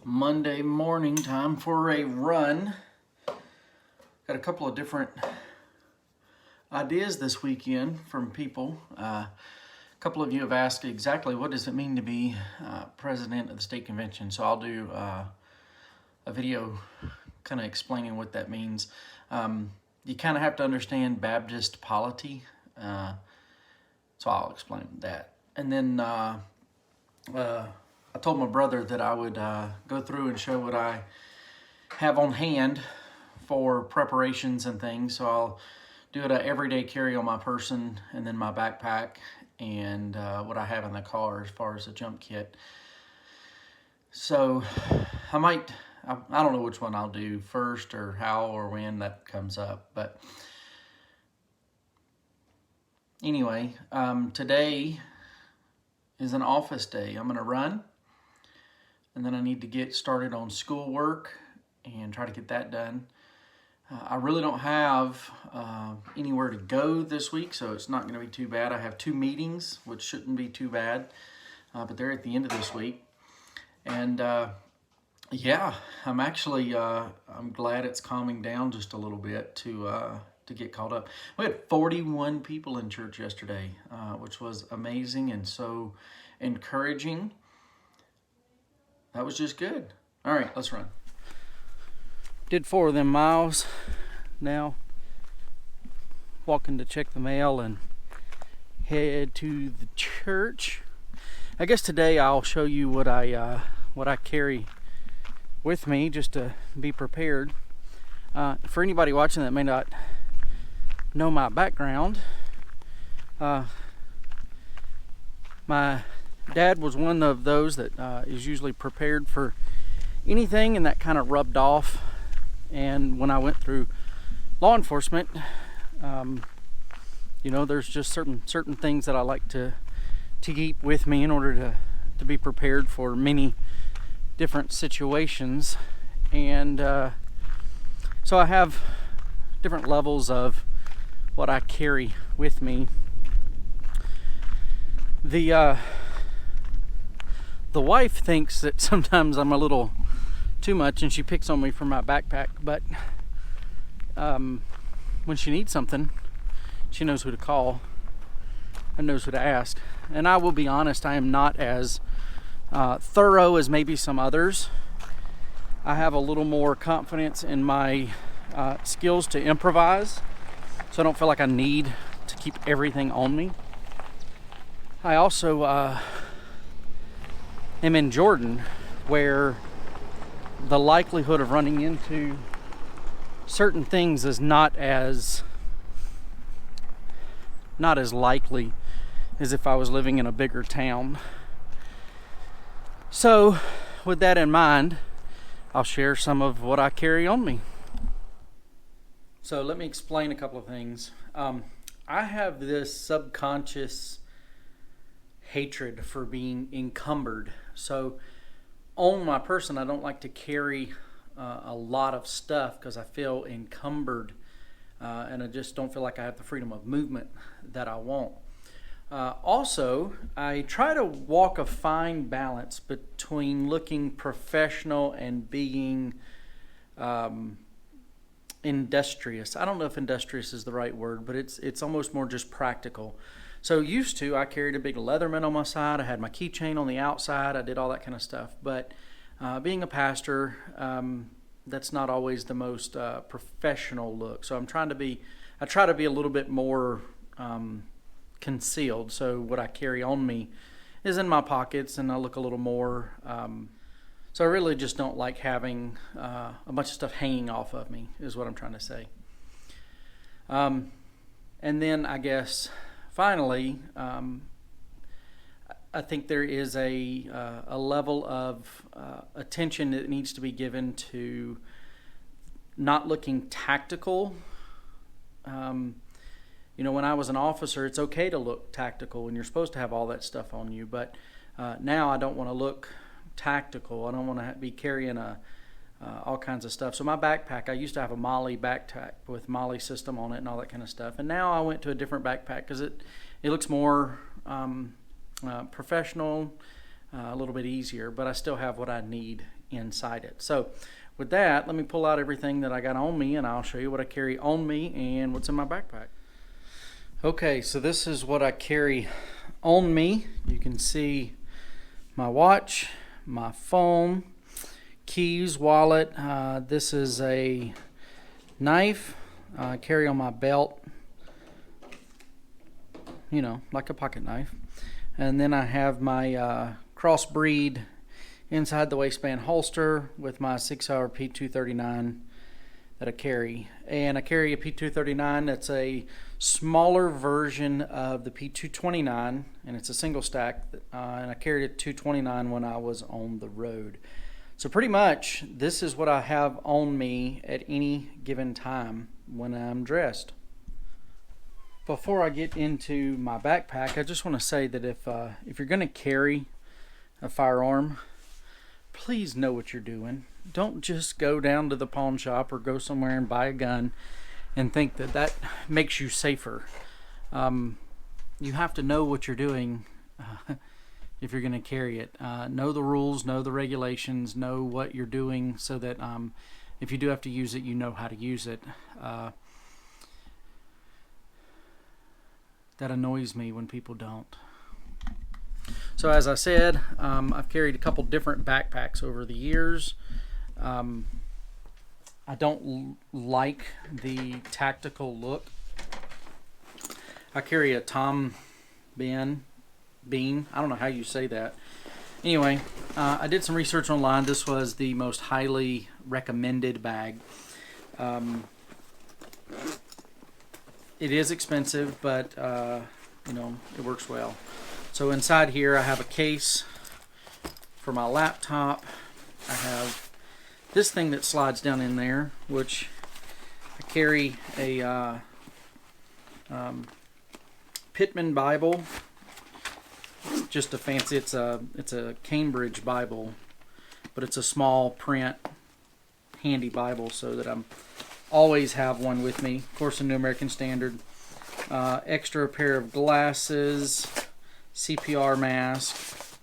Monday morning, time for a run. Got a couple of different ideas this weekend from people. A couple of you have asked exactly what does it mean to be president of the state convention. So I'll do a video kind of explaining what that means. You kind of have to understand Baptist polity. So I'll explain that. And then I told my brother that I would go through and show what I have on hand for preparations and things. So I'll do it everyday carry on my person, and then my backpack, and what I have in the car as far as a jump kit. So I don't know which one I'll do first or how or when that comes up. But anyway, today is an office day. I'm going to run, and then I need to get started on schoolwork and try to get that done. I really don't have anywhere to go this week, so it's not going to be too bad. I have 2 meetings, which shouldn't be too bad, but they're at the end of this week. And yeah, I'm actually I'm glad it's calming down just a little bit to get caught up. We had 41 people in church yesterday, which was amazing and so encouraging. That was just good. All right, let's run. Did 4 of them miles. Now walking to check the mail and head to the church. I guess today I'll show you what I carry with me just to be prepared. For anybody watching that may not know my background, my dad was one of those that is usually prepared for anything, and that kind of rubbed off. And when I went through law enforcement, there's just certain things that I like to keep with me in order to be prepared for many different situations. And so I have different levels of what I carry with me. The wife thinks that sometimes I'm a little too much, and she picks on me for my backpack, but when she needs something, she knows who to call and knows who to ask. And I will be honest, I am not as thorough as maybe some others. I have a little more confidence in my skills to improvise, so I don't feel like I need to keep everything on me. I also am in Jordan, where the likelihood of running into certain things is not as likely as if I was living in a bigger town. So with that in mind, I'll share some of what I carry on me. So let me explain a couple of things. I have this subconscious hatred for being encumbered. So on my person, I don't like to carry a lot of stuff because I feel encumbered, and I just don't feel like I have the freedom of movement that I want. Also, I try to walk a fine balance between looking professional and being industrious. I don't know if industrious is the right word, but it's almost more just practical. So I carried a big Leatherman on my side. I had my keychain on the outside. I did all that kind of stuff. But being a pastor, that's not always the most professional look. So I try to be a little bit more concealed. So what I carry on me is in my pockets, and I look a little more. So I really just don't like having a bunch of stuff hanging off of me, is what I'm trying to say. And then I guess finally, I think there is a level of attention that needs to be given to not looking tactical. When I was an officer, it's okay to look tactical, and you're supposed to have all that stuff on you. But now I don't want to look tactical. I don't want to be carrying all kinds of stuff. So my backpack, I used to have a Molly backpack with Molly system on it and all that kind of stuff. And now I went to a different backpack because it looks more professional, a little bit easier, but I still have what I need inside it. So with that, let me pull out everything that I got on me and I'll show you what I carry on me and what's in my backpack. Okay, so this is what I carry on me. You can see my watch, my phone, keys, wallet. This is a knife I carry on my belt, you know, like a pocket knife. And then I have my crossbreed inside the waistband holster with my 6-hour P239 that I carry. And I carry a P239 that's a smaller version of the P229, and it's a single stack, and I carried a 229 when I was on the road. So pretty much this is what I have on me at any given time when I'm dressed. Before I get into my backpack, I just want to say that if you're going to carry a firearm, please know what you're doing. Don't just go down to the pawn shop or go somewhere and buy a gun and think that that makes you safer. You have to know what you're doing if you're going to carry it. Know the rules, know the regulations, know what you're doing so that if you do have to use it, you know how to use it. That annoys me when people don't. So as I said, I've carried a couple different backpacks over the years. I don't like the tactical look. I carry a Tom Bean. I don't know how you say that. Anyway, I did some research online. This was the most highly recommended bag. It is expensive, but you know, it works well. So inside here I have a case for my laptop. I have this thing that slides down in there, which I carry a Pittman Bible. It's just a fancy, it's a Cambridge Bible, but it's a small print handy Bible so that I'm always have one with me. Of course, a New American Standard. Extra pair of glasses, CPR mask,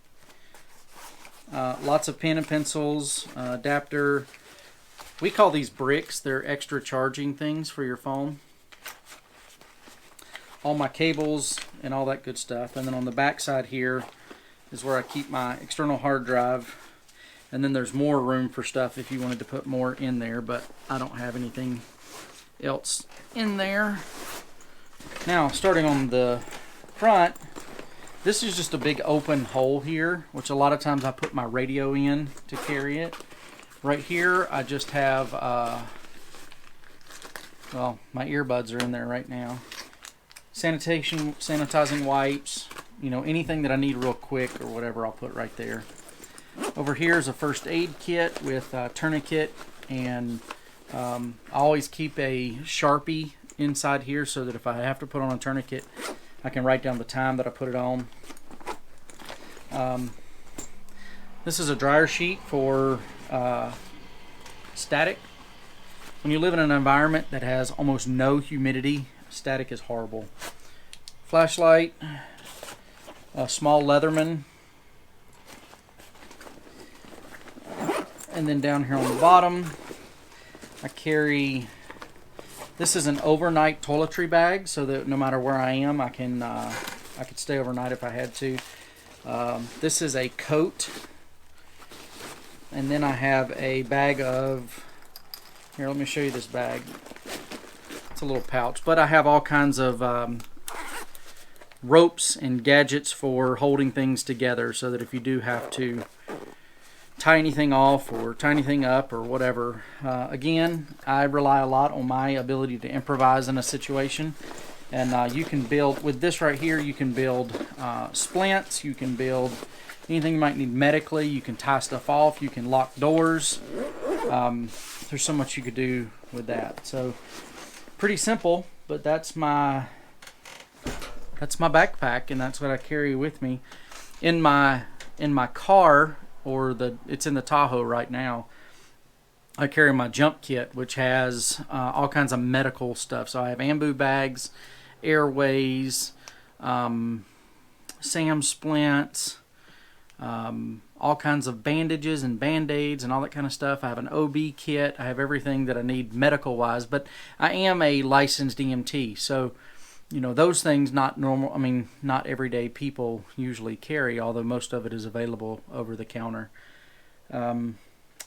lots of pen and pencils, adapter. We call these bricks. They're extra charging things for your phone. All my cables and all that good stuff. And then on the back side here is where I keep my external hard drive. And then there's more room for stuff if you wanted to put more in there, but I don't have anything else in there. Now, starting on the front, this is just a big open hole here, which a lot of times I put my radio in to carry it. Right here, I just have, well, my earbuds are in there right now. Sanitizing wipes, you know, anything that I need real quick or whatever, I'll put right there. Over here is a first aid kit with a tourniquet, and I always keep a Sharpie inside here so that if I have to put on a tourniquet, I can write down the time that I put it on. This is a dryer sheet for static. When you live in an environment that has almost no humidity, static is horrible. Flashlight, a small Leatherman, and then down here on the bottom I carry, this is an overnight toiletry bag so that no matter where I am I could stay overnight if I had to. This is a coat, and then I have a bag of, here, let me show you this bag. It's a little pouch, but I have all kinds of ropes and gadgets for holding things together so that if you do have to tie anything off or tie anything up or whatever. Again, I rely a lot on my ability to improvise in a situation, and you can build, with this right here, you can build splints, you can build anything you might need medically, you can tie stuff off, you can lock doors. There's so much you could do with that. So pretty simple, but that's my backpack, and that's what I carry with me. In my car, or it's in the Tahoe right now, I carry my jump kit, which has all kinds of medical stuff. So I have ambu bags, airways, SAM splints, all kinds of bandages and band-aids and all that kind of stuff. I have an OB kit. I have everything that I need medical-wise, but I am a licensed EMT, so you know, those things not normal, I mean, not everyday people usually carry, although most of it is available over the counter.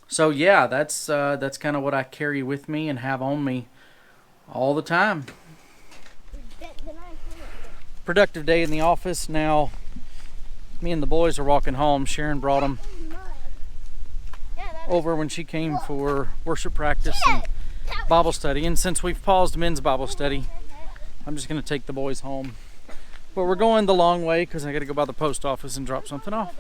So yeah, that's kind of what I carry with me and have on me all the time. Productive day in the office. Now, me and the boys are walking home. Sharon brought them over when she came for worship practice and Bible study. And since we've paused men's Bible study, I'm just going to take the boys home. But we're going the long way because I got to go by the post office and drop something off.